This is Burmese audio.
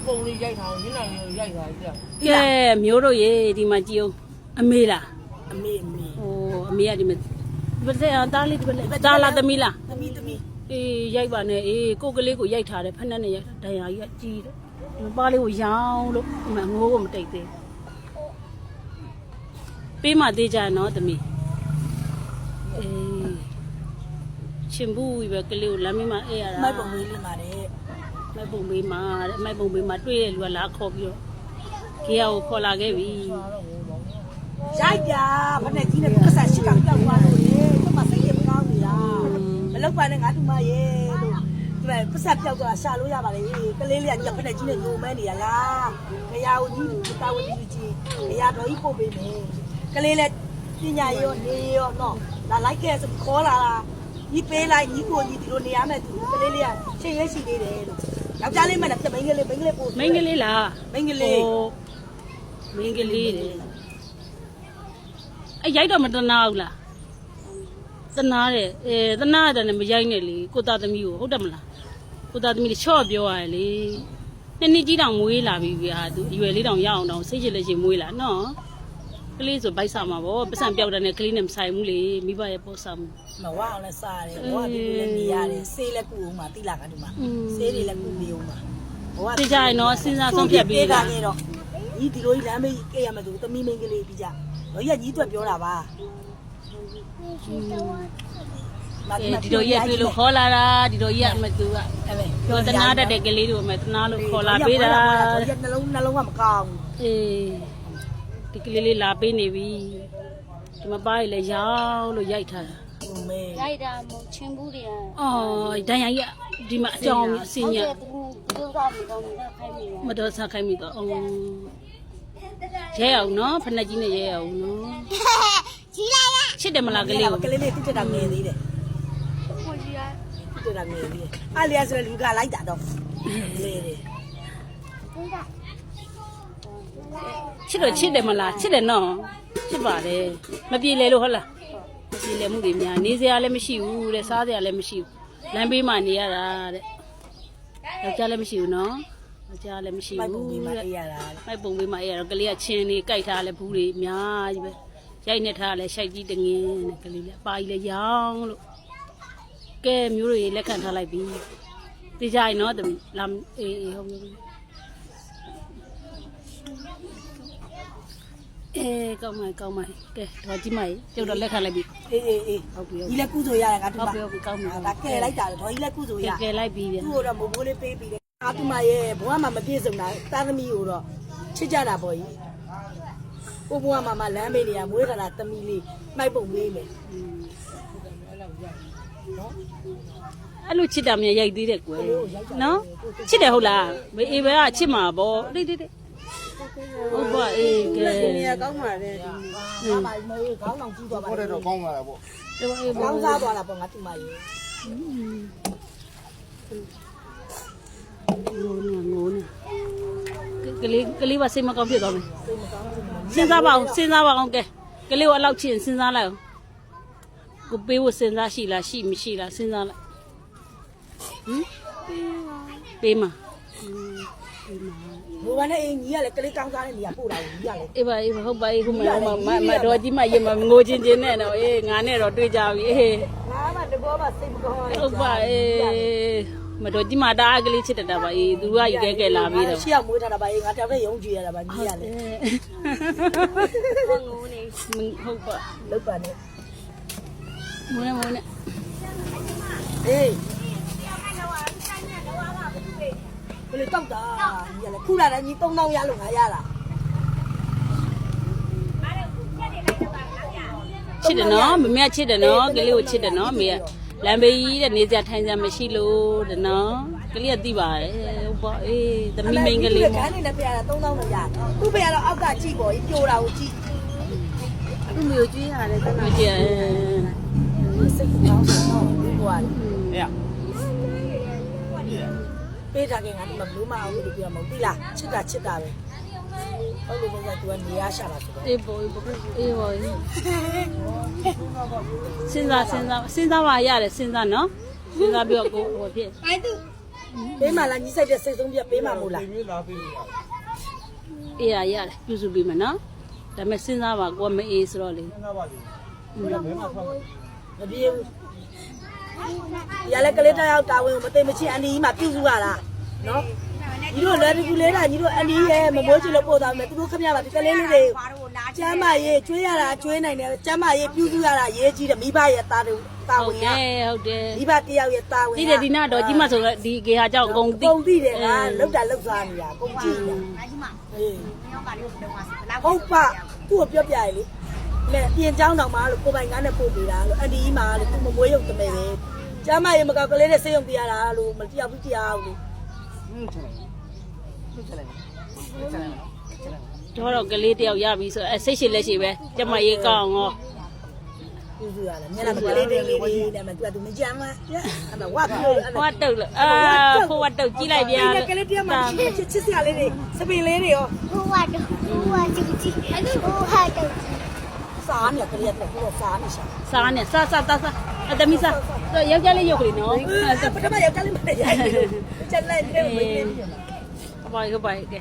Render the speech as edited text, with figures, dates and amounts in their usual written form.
ပုံလေးရိုက်ထားရင်းနိုင်ရိုက်ထားကြ ကဲမျိုးတို့ရေဒီမှာကြည့်အောင်အမေလား အမေ ဟိုအမေကဒီမှာဒီဘက်သားလေးဒီဘက်တားလားသမီးလား သမီးအေးရိုက်ပါနဲ့အေးကိုကလေးကိုရိုက်ထားတယ်ဖက်နဲ့ရိုက်တာဒဏ်ရာကြီးကကြီးတယ်ဒီပါလေးကိုရောင်းလို့ဒီမှာငိုးကိုမတိတ်သေးပေးမှသေးကြနော်သမီးအေးရှင်ဘူးပဲကလေးကိုလမ်းမေးမှအေးရတာ မိုက်ပုံလေးလင်းပါတယ် မိုက်ပုံပေးမှတဲ့မိုက်ပုံပေးမှတွေ့တဲ့လူကလာခေါ်ပြီးတော့ခေယာကိုခေါ်လာခဲ့ပြီ ရိုက်ပြဖက်နဲ့ကြီးနဲ့ပတ်ဆက်ရှိကတောက်သွားလို့လေသူမစိတ်ရမကောင်းဘူးလားမလောက်ပါနဲ့ငါတို့မရဲ့လို့ဒီမဲ့ပတ်ဆက်ပြောက်သွားရှာလို့ရပါလေကလေးလေးကဖက်နဲ့ကြီးနဲ့ညိုမဲနေရလားခရာကိုကြီးတာဝန်ကြီးခရာတော်ကြီးပို့ပေးမယ်ကလေးလေးပညာရောနေရောနော်ဒါလိုက်ခဲ့ဆိုခေါ်လာတာညီပေးလိုက်ညီကိုညီဒီလိုနေရမယ်သူကလေးလေးကရှင်းရရှိသေးတယ်လို့ယောက်ျားလေးမှလည်းမိန်းကလေးပို့ မိန်းကလေးလား မိန်းကလေး မိန်းကလေးတဲ့အဲ့ရိုက်တော့မတနာဘူးလားတနာတဲ့တနာတယ်မရိုက်နဲ့လေကိုသားသမီးကိုဟုတ်တယ်မလားကိုသားသမီးချော့ပြောရတယ်လေနှစ်ကြီးတောင်မွေးလာပြီဗျာသူအရွယ်လေးတောင်ရအောင်တောင်စိတ်ချလက်ချင်မွေးလာနော်ကလေးဆိုဗိုက်စားမှာဗောပတ်စံပြောက်တယ်နဲ့ကလေးနဲ့မဆိုင်ဘူးလေမိဘရဲ့ပေါ်စားမှု မဝအောင်လည်းစားတယ်ဘဝဒီလိုလည်းနေရတယ်ဆေးလည်းကုအောင်မှာတိလာကတူမှာဆေးတွေလည်းကုပြီးအောင်မှာဘဝ သိကြရင်တော့စဉ်းစားဆုံးဖြတ်ပြီး တာ တာ ခဲ့တော့ညီဒီလိုကြီးလမ်းမေးကြည့်ရမယ်သူသမီးမင်းကလေးပြီးကြတော့ကြီးကညီအတွက်ပြောတာပါဒီလိုရက်တွေ့လို့ခေါ်လာတာဒီလိုရက်မသူက အဲ့ပဲ ပြောတနာတတ်တဲ့ကလေးတို့မှတနာလို့ခေါ်လာပေးတာ ရက်နှလုံးကမကောင်း အေးဒီကလေးလေးလာပေးနေပြီဒီမပါရလေရောင်းလို့ရိုက်ထားတာ ဘူးမဲ ရိုက်တာမဟုတ်ချင်းဘူးတွေက အော်ဒဏ်ရာကြီးဒီမှာအကြောင်းအစင်ရ သူတို့ကမကောင်းဘူးခိုင်းမိတယ် မတော်စားခိုင်းမိတော့အော်ရဲအောင်နော်ဖနက်ကြီးနဲ့ရဲအောင်နော် ကြီးလိုက်ရ ချစ်တယ်မလားကလေးကို ကလေးလေးတိတက်တာငယ်သေးတယ် ကိုကြီးရ တိတက်တာငယ်သေးတယ်အားလျာဆိုလူကလိုက်တာတော့လေတယ် ဘူးက ချစ်တော့ချစ်တယ်မလားချစ်တယ်နော်ချစ်ပါတယ်မပြေလေလို့ဟုတ်လားမပြေလေမှုတွေများနေစရာလည်းမရှိဘူးတဲ့စားစရာလည်းမရှိဘူးလမ်းဘေးမှာနေရတာတဲ့ယောက်ျားလည်းမရှိဘူးနော်ယောက်ျားလည်းမရှိ မိုက် ဘူး ပုံပြီးမှ တဲ့ အေးရတာ မိုက်ပုံပေးမှအဲ့ရတော့ကလေးကချင်းလေးကြိုက်ထားလဲဘူးတွေအများကြီးပဲရိုက်နေထားလဲရှိုက်ကြီးတငင်းနဲ့ကလေးလည်းပါကြီးလဲရောင်းလို့ကဲမျိုးတွေလက်ခံထားလိုက်ပြီသိကြရင်နော်တမီးလာအေးဟုတ်ပြီကောင်းမယ်ကဲတော့ကြည့်မယ်ကျုပ်တော့လက်ခံလိုက်ပြီ အေး ဟုတ်ပြီ ဒီလည်းကုသိုလ်ရတာကတူ ဟုတ် မှာ ပြီဟုတ်ပြီကောင်းပြီ ဒါကဲလိုက်တာတော့ဒီလည်းကုသိုလ်ရ ကဲလိုက်ပြီဗျာ သူ့ကိုတော့မိုးမိုးလေးပေးပြီးတယ်အာတူမရဲ့ဘဝမှာမပြည့်စုံတာသားသမီးကိုတော့ချစ်ကြတာပေါ့ကြီးကိုဘဝမှာလမ်းမေးနေရမွေးခါလာသမီးလေးမိုက်ပုံမေးမယ်နော် အဲ့လိုချစ်တာမြရိုက်သေးတယ်ကွယ်နော်ချစ်တယ်ဟုတ်လားအေးပဲကချစ်မှာပေါ့တိတ်ဟုတ်ပါအေးကဲ နေရကောင်းပါလေဘာမှမဟုတ်ခေါင်းအောင်ကြည့်သွားပါ ဟုတ်တယ်တော့ကောင်းလာတာပေါ့ ကောင်းစားသွားတာပေါ့ငါတူမရဲ့ ငိုးနေကလေးပါစိတ်မကောင်းဖြစ်သွားမယ်စဉ်းစားပါအောင်ကဲကလေးကိုအလောက်ချင်စဉ်းစားလိုက်အောင်ကိုပေးဖို့စဉ်းစားရှိလားရှိမရှိလားစဉ်းစားလိုက်ဟင်ပေးမှာ ဘဝနဲ့အင်းကြီးကလည်းကလေးကောင်းစားတဲ့နေရာပို့တာကိုကြီးကလည်း အေးပါဟုတ်ပါဟိုမတော်ကြီးမရင်မငိုချင်းနဲ့တော့အေးငါနဲ့တော့တွေ့ကြပြီအေး ငါမှတဘောမှစိတ်မကောင်း ဟုတ်ပါအေးမတော်ကြီးမတားကလေးချစ်တတ်ပါအေးသူကယူခဲ့လာပြီးတော့ ရှေ့ကမွေးထားတာပါငါတောင်နဲ့ယုံကြည်ရတာပါကြီးကလည်း ငိုနေ ဟုတ်ပါ လောက်ပါနဲ့ မွေးနေ အေးဘယ်လိုတောက်တာကြီးကလည်းခုလာတယ်ကြီး3000ရလို့ငါရတာ ချစ်တယ်နော်မမေကချစ်တယ်နော်ကလေးကိုချစ်တယ်နော်မေကလမ်းဘေးကြီးတဲ့နေစရာထိုင်စရာမရှိလို့တဲ့နော်ကလေးကသိပါတယ်ဟုတ်ပါအေးသမီးမိန်းကလေး ခန်းနေနဲ့ပြရတာ3000နဲ့ရသူ့ပြရတော့အောက်ကကြည့်ပေါ့ပြိုတာကိုကြည့် အခုမျိုးကျွေးရတယ်က မကြည့် စိတ်ကောင်းတော့ဒီကွာ အေး ပေးထားခင်ငါဒီမှာဘလို့မအောင်လို့ပြောမှာမဟုတ်လားချစ်တာပဲဟုတ်လို့ပဲသူကနေရရှာတာဆိုတော့ အေးပေါ်အေးပေါ်စဉ်းစားပါရတယ်စဉ်းစားနော်စဉ်းစားပြီးတော့ကိုဟိုဖြစ် အိုင်သူ ပေးမှလားညီဆိုင်တဲ့စိတ်ဆုံးပြပေးမှမို့လား အေးရရတယ်ပြုစုပေးမယ်နော်ဒါပေမဲ့စဉ်းစားပါကိုကမအေးဆိုတော့လေ မပြေဘူးရလဲကလေးတစ်ယောက်တာဝန်ကိုမသိမချင်းအန်ဒီကြီးမှပြုစုရတာနော်ညီတို့လည်းဒီကူလေးတာညီတို့အန်ဒီရဲ့မမိုးချလို့ပို့သွားမယ်သူတို့ခမရပါဒီကလေးလေးတွေကျမ်းမရေးကျွေးရတာကျွေးနိုင်တယ်ကျမ်းမရေးပြုစုရတာရေးကြီးတယ်မိဘရဲ့တာဝန် ဟုတ်တယ်ဟုတ်တယ် မိဘတယောက်ရဲ့တာဝန် ဒီဒီနာတော့ကြီးမဆိုတော့ဒီကေဟာကြောင့်အကုန်သိ ကုန်သိတယ်ကလောက်တာလောက်သွားနေတာကုန်ကြည့်နေတာအေးဟုတ်ပါသူ့ကိုပြောပြရလေလက်ပြင်เจ้าတောင်မှလို့ကိုပိုင်ကားနဲ့ပို့ပေးတာလို့အန်ဒီကြီးမှလို့သူမမွေးရုံတမဲပဲကျမ်းမရေမကောက်ကလေးနဲ့ဆေးရုံပြရတာလို့မတယောက်ဘူးတရားဘူးတော့ကလေးတယောက်ရပြီဆိုစိတ်ရှိလက်ရှိပဲကျမရေးကောင်းအောင်ရော ပြုစုရတယ်မျက်နှာမကလေးတွေလေးတွေနဲ့မသူကသူမကြမ်းမအဲ့ဒါဝတ်ပြော ဟောတုတ်လို့ဖိုးဝတ်တုတ်ကြီးလိုက်ပြန် ကလေးတယောက်မှချစ်စရာလေးတွေစပင်လေးတွေရော 不挖的，不挖这个鸡，不挖的。 စားနေကလေးကသူကစားနေရှာ စားနဲ့စားအသမီးစားယောက်ျားလေးရုပ်ကလေးနော် ပထမယောက်ျားလေးမရိုက်ဘူးချက်လိုက်တယ်မင်း ဟုတ်ပါကဲ